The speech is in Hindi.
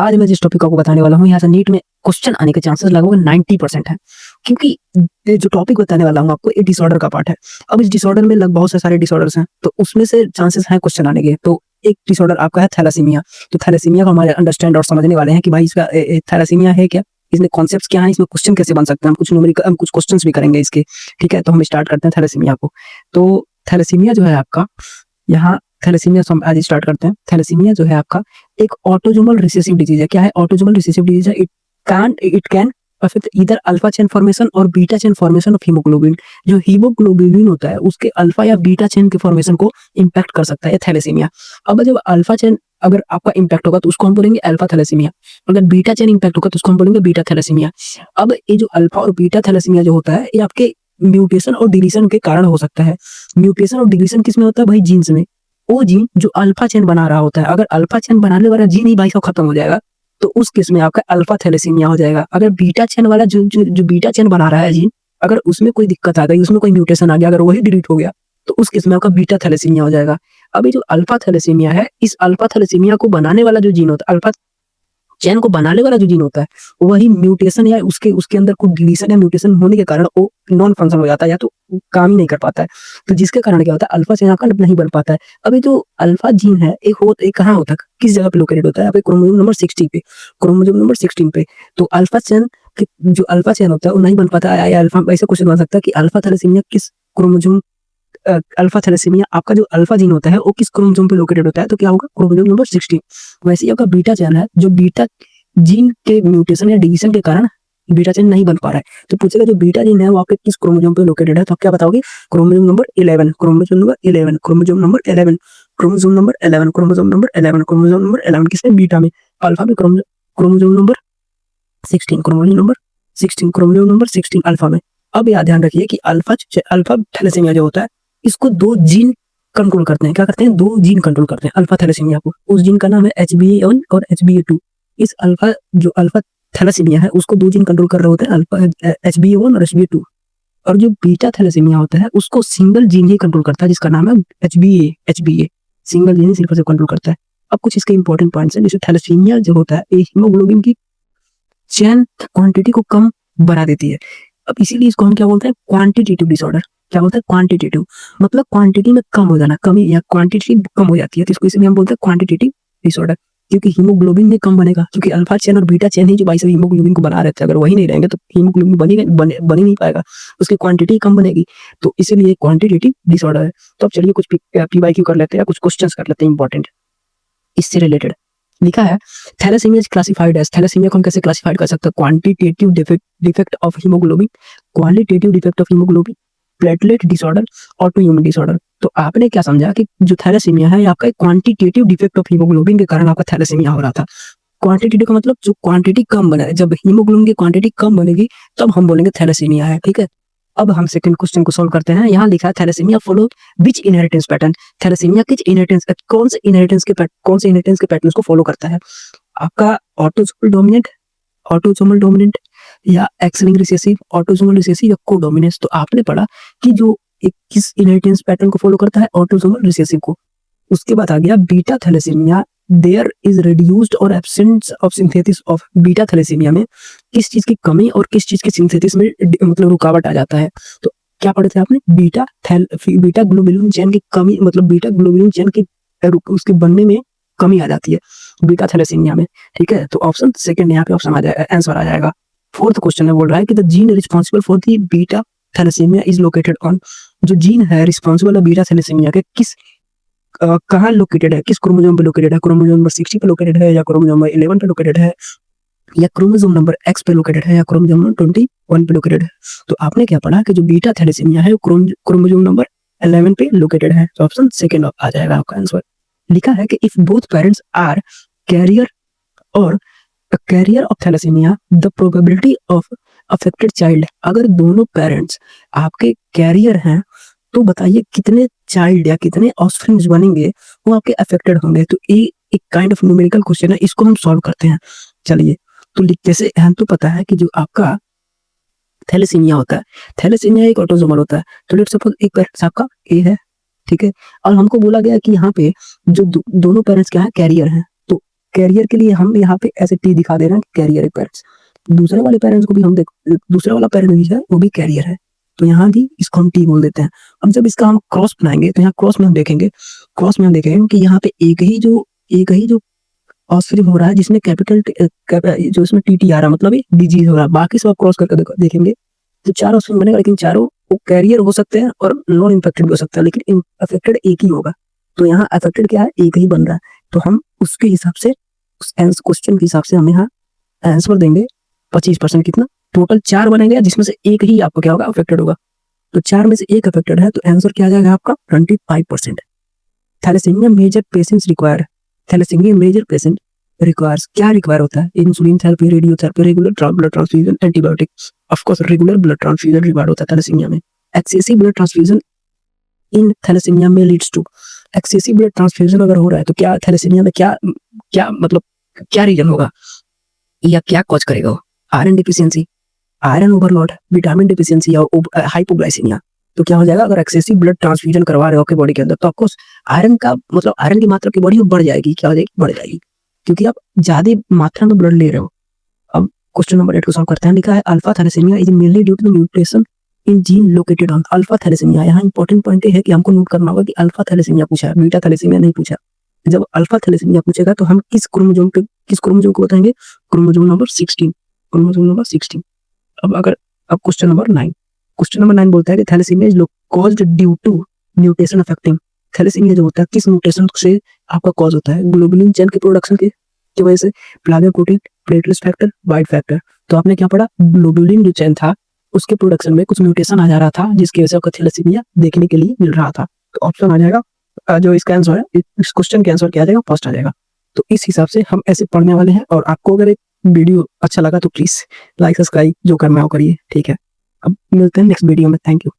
आज मैं जिस टॉपिक को आपको बताने वाला हूँ, यहाँ से नीट में क्वेश्चन आने के चांसेस लगभग 90% है, क्योंकि ये जो टॉपिक बताने वाला हूँ आपको, ये डिसऑर्डर का पार्ट है। अब इस डिसऑर्डर में बहुत से सारे डिसऑर्डर्स हैं, तो उसमें से चांसेस हैं क्वेश्चन आने के। तो एक डिसऑर्डर आपका है थैलेसीमिया। तो थैलेसीमिया को हमारे अंडरस्टैंड और समझने वाले हैं कि भाई इसका थैलेसीमिया है क्या, इसमें कॉन्सेप्ट्स क्या है, इसमें क्वेश्चन कैसे बन सकते हैं, हम कुछ क्वेश्चंस भी करेंगे इसके। ठीक है, तो हम स्टार्ट करते हैं थैलेसीमिया को। तो थैलेसीमिया जो है आपका, यहाँ थैलेसीमिया से हम आज स्टार्ट करते हैं। थैलेसीमिया जो है आपका एक ऑटोसोमल रिसेसिव डिजीज है। क्या है ऑटोसोमल रिसेसिव डिजीज है? It can affect either alpha chain formation और beta chain formation of hemoglobin. जो हीमोग्लोबिन होता है उसके अल्फा या बीटा चेन के फॉर्मेशन को इंपैक्ट कर सकता है थैलेसीमिया। अब जब अल्फा चेन अगर आपका इंपैक्ट होगा तो उसको हम बोलेंगे अल्फा थैलेसीमिया, अगर बीटा चेन इंपैक्ट होगा तो उसको हम बोलेंगे बीटा थैलेसीमिया। अब ये जो अल्फा और बीटा थैलेसीमिया जो होता है, ये आपके म्यूटेशन और डिलीशन के कारण हो सकता है। म्यूटेशन और डिलीशन किसमें होता है भाई? जीन्स में। वो जीन जो अल्फा चेन बना रहा होता है, अगर अल्फा चेन बनाने वाला जीन ही भाई साहब खत्म हो जाएगा तो उस केस में आपका अल्फा थैलेसीमिया हो जाएगा। अगर बीटा चेन वाला जो बीटा चेन बना रहा है जीन, अगर उसमें कोई दिक्कत आ गई, उसमें कोई म्यूटेशन आ गया, अगर वही डिलीट हो गया तो उस केस में आपका बीटा थैलेसीमिया हो जाएगा। अब ये जो अल्फा थैलेसीमिया है, इस अल्फा थैलेसीमिया को बनाने वाला जो जीन होता है, अल्फा चैन को बनाने वाला जो जीन होता है, वही म्यूटेशन या उसके अंदर कुछ डिलीशन या म्यूटेशन होने के कारण वो नॉन फंक्शन हो जाता है, या तो काम ही नहीं कर पाता है। तो जिसके कारण क्या होता है, अल्फा चेन आपका नहीं बन पाता है। अभी जो अल्फा जीन है एक कहाँ होता है, किस जगह पे लोकेटेड होता है? यहाँ पे क्रोमोसोम नंबर 16 पे, क्रोमोसोम नंबर 16 पे। तो अल्फा चेन जो अल्फा चेन होता है वो नहीं बन पाता है, या अल्फा ऐसा क्वेश्चन बन सकता है कि अल्फा थैलेसीमिया किस क्रोमोसोम अल्फा थैलेसीमिया आपका जो अल्फा जीन होता है वो किस क्रोमोसोम पे लोकेटेड होता है? तो क्या होगा? Chromosome number 16। वैसे ही आपका बीटा चेन है, जो बीटा जीन के म्यूटेशन या डिलीशन के कारण बीटा चेन नहीं बन पा रहा है, तो पूछेगा जो बीटा जीन है वो आपके किस क्रोमोसोम पे लोकेटेड है, तो आप क्या बताओगे? Chromosome number 11, chromosome number 11, chromosome number 11, chromosome number 11, chromosome number 11, chromosome number 11 किसमें? बीटा में। अल्फा में chromosome number 16, chromosome number 16, chromosome number 16 alpha में। अब यह ध्यान रखिए कि अल्फा थैलेसीमिया जो होता है, इसको दो जीन कंट्रोल करते हैं। क्या करते हैं? दो जीन कंट्रोल करते हैं अल्फा थैलेसीमिया को। उस जीन का नाम है HbA1 और HbA2। इस अल्फा थैलेसीमिया है उसको दो जीन कंट्रोल कर रहे होते हैं, अल्फा HbA1 और HbA2। और जो बीटा थैलेसीमिया होता है उसको सिंगल जीन ही कंट्रोल करता है, जिसका नाम है HbA। सिंगल जीन ही सिर्फ से कंट्रोल करता है। अब कुछ इसके इंपॉर्टेंट पॉइंट्स हैं। जैसे थैलेसीमिया जो होता है, हीमोग्लोबिन की चेन क्वांटिटी को कम बढ़ा देती है। अब इसीलिए इसको हम क्या बोलते हैं? Quantitative disorder. क्या बोलते हैं? क्वांटिटेटिव, मतलब क्वांटिटी में कम हो जाना, कमी या क्वांटिटी कम हो जाती है, तो इसको इसलिए हम बोलते हैं क्वांटिटेटिव डिसऑर्डर। क्योंकि हीमोग्लोबिन में कम बनेगा, क्योंकि अल्फा चेन और बीटा चेन ही जो भाई साहब हीमोग्लोबिन को बना रहे थे, अगर वही नहीं रहेंगे तो हीमोग्लोबिन बन ही नहीं पाएगा, उसकी क्वांटिटी कम बनेगी। तो इसीलिए क्वांटिटेटिव डिसऑर्डर है। तो अब चलिए कुछ PYQ कर लेते हैं या कुछ क्वेश्चंस कर लेते हैं इंपॉर्टेंट इससे रिलेटेड। लिखा है thalassaemia is classified as, thalassaemia को हम कैसे क्लासिफाइड कर सकते हैं? Quantitative defect of haemoglobin, qualitative defect of haemoglobin, platelet disorder, autoimmune disorder. तो आपने क्या समझा कि जो थैलेसीमिया है आपका क्वांटिटेटिव डिफेक्ट ऑफ हीमोग्लोबिन के कारण आपका थैलेसीमिया हो रहा था। क्वांटिटेटिव का मतलब जो क्वांटिटी कम बना है, जब हीमोग्लोबिन की क्वांटिटी कम बनेगी तब हम बोलेंगे थैलेसीमिया है। ठीक है, अब हम सेकंड क्वेश्चन को सोल्व करते हैं। यहाँ लिखा है thalassaemia follow which inheritance pattern. Thalassaemia किस इनहेरिटेंस, कौन से इनहेरिटेंस के पैटर्न्स को फॉलो करता है? आपका ऑटोसोमल डोमिनेंट या x linked recessive, autosomal recessive या कोडोमिनेंस। तो आपने पढ़ा कि जो एक किस इनहेरिटेंस पैटर्न को फॉलो करता है? ऑटोसोमल रिसेसिव को। उसके बाद आ गया beta thalassemia, there is reduced और absence of synthesis of. Beta thalassemia में किस चीज की कमी और किस चीज के सिंथेसिस में मतलब रुकावट आ जाता है? तो क्या पढ़े थे आपने? बीटा ग्लोबुलिन चेन की कमी, मतलब बीटा ग्लोबुलिन चेन की उसके बनने में कमी आ जाती है बीटा थैलेसीमिया में। ठीक है, तो ऑप्शन सेकंड यहाँ पे ऑप्शन आ जाएगा, आंसर आ जाएगा। फोर्थ क्वेश्चन है, बोल रहा है कि the gene responsible for the beta thalassaemia is located on. जो जीन है रिस्पॉन्सिबल है बीटा थैलेसीमिया के, किस कहाँ लोकेटेड है, किस क्रोमोसोम पे लोकेटेड है? क्रोमोसोम नंबर 60 पे लोकेटेड है, या क्रोमोसोम नंबर 11 पे लोकेटेड है, या क्रोमोसोम नंबर X पे लोकेटेड है, या क्रोमोसोम नंबर 21 पे लोकेटेड है? तो आपने क्या पढ़ा कि जो बीटा थैलेसीमिया है क्रोमोसोम नंबर 11 पे लोकेटेड है, तो ऑप्शन सेकंड आ जाएगा आपका आंसर। लिखा है कि if both parents are carrier और carrier of thalassemia the probability of affected child. अगर दोनों पेरेंट्स आपके कैरियर हैं तो बताइए कितने चाइल्ड या कितने ऑफस्प्रिंग्स बनेंगे वो आपके अफेक्टेड होंगे। तो ये एक काइंड ऑफ न्यूमेरिकल क्वेश्चन है, इसको हम सॉल्व करते हैं। चलिए, तो लिखते से हम तो पता है कि जो आपका थैलेसीमिया होता है, थैलेसीमिया एक ऑटोसोमल होता है। तो लेट्स सपोज एक पेरेंट्स आपका ए है, ठीक है, और हमको बोला गया कि यहाँ पे जो दोनों पेरेंट्स क्या है? कैरियर हैं। तो कैरियर के लिए हम यहाँ पे ऐसे टी दिखा दे रहे हैं, कैरियर पेरेंट्स। दूसरे वाले पेरेंट्स को भी हम दूसरा वाला पेरेंट भी है, वो भी कैरियर है, तो यहाँ भी इसको हम टी बोल देते हैं। अब जब इसका हम क्रॉस बनाएंगे तो यहाँ क्रॉस में हम देखेंगे कि यहाँ पे एक ही जो ऑस्फिरिंग हो रहा है जिसमें कैपिटल जो इसमें टीटी आ रहा है, मतलब ये डिजीज हो रहा है। बाकी सब आप क्रॉस करके देखेंगे तो 4 ऑस्फिरिंग बनेगा, लेकिन चारों वो कैरियर हो सकते हैं और नॉन इन्फेक्टेड भी हो सकता है, लेकिन अफेक्टेड एक ही होगा। तो यहाँ अफेक्टेड क्या है, एक ही बन रहा है। तो हम उसके हिसाब से उस क्वेश्चन के हिसाब से हम यहाँ आंसर देंगे 25%। कितना टोटल 4 बनेंगे जिसमें से एक ही आपको क्या होगा, अफेक्टेड होगा। तो 4 में से एक अफेक्टेड है, तो आंसर क्या आ जाएगा आपका 25%। Thalassaemia major patients require, thalassaemia major patient requires, क्या रिक्वायर होता है, insulin therapy, radiotherapy, regular blood transfusion, antibiotic. Of course regular blood transfusion required होता है थैलेसीमिया में। Excessive blood transfusion in thalassaemia में leads to, excessive blood transfusion अगर हो रहा है तो क्या थैलेसीमिया में क्या मतलब क्या रीजन होगा या क्या कॉज करेगा? Iron deficiency, iron overload, vitamin deficiency या हाइपोग्लाइसीमिया। तो क्या हो जाएगा, अगर एक्सेसिव ब्लड ट्रांसफ्यूजन करवा रहे हो आपके बॉडी के अंदर, तो ऑफकोर्स आयरन का मतलब आयरन की मात्रा की बॉडी बढ़ जाएगी। क्या हो जाएगी, बढ़ जाएगी, क्योंकि आप ज्यादा मात्रा में ब्लड ले रहे हो। अब क्वेश्चन नंबर 8 को सॉल्व करते हैं। लिखा है alpha thalassaemia is mainly due to the mutation in gene located on alpha thalassaemia. यहाँ इंपॉर्टेंट पॉइंट है कि हमको नोट करना होगा कि अल्फा थैलेसीमिया पूछा है, बीटा थैलेसीमिया नहीं पूछा। जब अल्फा थैलेसीमिया पूछेगा तो हम किस क्रोमोसोम को बताएंगे, क्रोमोसोम नंबर 16। अब क्वेश्चन नंबर 9 बोलता है कि thalassaemia is caused due to mutation affecting, thalassaemia जो होता है किस म्यूटेशन से आपका कॉज होता है, ग्लोबुलिन चेन के प्रोडक्शन की वजह से, plasma protein, platelet factor, white factor. तो आपने क्या पढ़ा, ग्लोबुलिन जो चेन था उसके प्रोडक्शन में कुछ म्यूटेशन आ जा रहा था, जिसकी वजह से आपको थैलेसीमिया देखने के लिए मिल रहा था। तो ऑप्शन आ जाएगा जो इसका आंसर है, इस क्वेश्चन के आंसर क्या आ जाएगा, फर्स्ट आ जाएगा। तो इस हिसाब से हम ऐसे पढ़ने वाले हैं। और आपको अगर एक वीडियो अच्छा लगा तो प्लीज लाइक सब्सक्राइब जो करना हो करिए, ठीक है। अब मिलते हैं नेक्स्ट वीडियो में, थैंक यू।